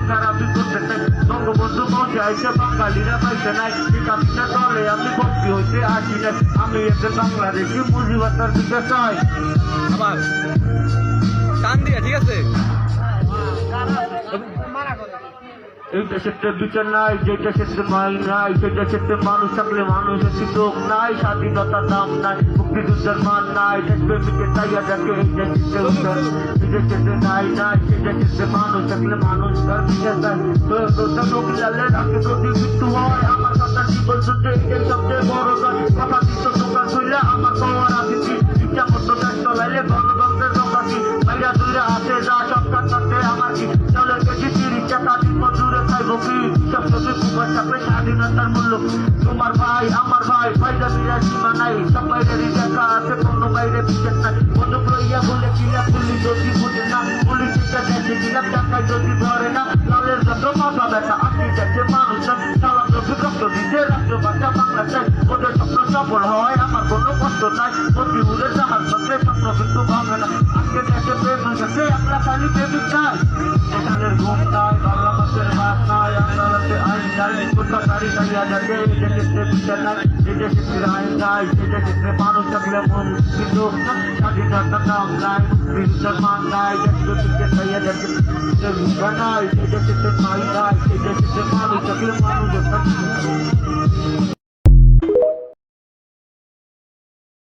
খারাপই করতে চাই বঙ্গবন্ধু মঞ্চে আইসে বাঙালিরা পাইছে নাই বিকাশিটা দলে আমি ভক্তি হইতে আসি নাই আমি একজন বাংলাদেশি মুজিবতার দিকে চাই আবার টান দিয়ে ঠিক আছে এই দেশের বিচার নাই যে দেশের মাই নাই সেই দেশের মানুষ থাকলে মানুষের সুযোগ নাই স্বাধীনতার দাম নাই মুক্তিযুদ্ধের মান নাই দেশপ্রেমিকের চাইয়া দেখে এই দেশের উত্তর বিদেশের নাই নাই সেই দেশের মানুষ থাকলে মানুষ তার বিচার চাই নবিলালের আগে যদি মৃত্যু হয় আমার কথা জীবন যুদ্ধে এটাই সবচেয়ে বড় গান কথা দিত দোকান হইলে আমার পাওয়ার আসিছি ইচ্ছা মতো দেশ চলাইলে গণতন্ত্রের দোকানি বাইরা দূরে আসে যা সরকার থাকতে আমার কি চলে গেছি তিরিশটা তাদের মজুরে খাইব কি সব যদি কুমার থাকলে স্বাধীনতার মূল্য তোমার ভাই আমার ভাই ফায়দা বিরাট সীমা নাই সব বাইরেরই দেখা আছে কোনো বাইরে বিচার নাই বন্ধুক লইয়া বলে কিনা পুলিশ যদি বুঝে না পুলিশ দেশে গিলাম টাকায় যদি ধরে না লালের যত মাথা ব্যথা আপনি দেখে মানুষ সালাম রক্ত দিতে রাষ্ট্র ভাষা বাংলা চাই ওদের স্বপ্ন সফল হয় আমার কোনো কষ্ট নাই প্রতি উড়ে জাহাজ পথে স্বপ্ন কিন্তু ভাঙে না আজকে দেশে প্রেম গেছে আমরা খালি প্রেমিক চাই এখানের ঘুম নাই বাংলা মাসের ভাত নাই আদালতে আইন নাই কোথা গাড়ি গাড়িয়া যাচ্ছে এই দেশের বিচার নাই এই দেশের আইন নাই এই দেশের মানুষ থাকলে মন কিন্তু স্বাধীনতার নাম নাই মুক্তিযুদ্ধের মান নাই দেশকে খাইয়া যাচ্ছে নাই এই দেশের মাই নাই এই দেশের মানুষ থাকলে মানুষ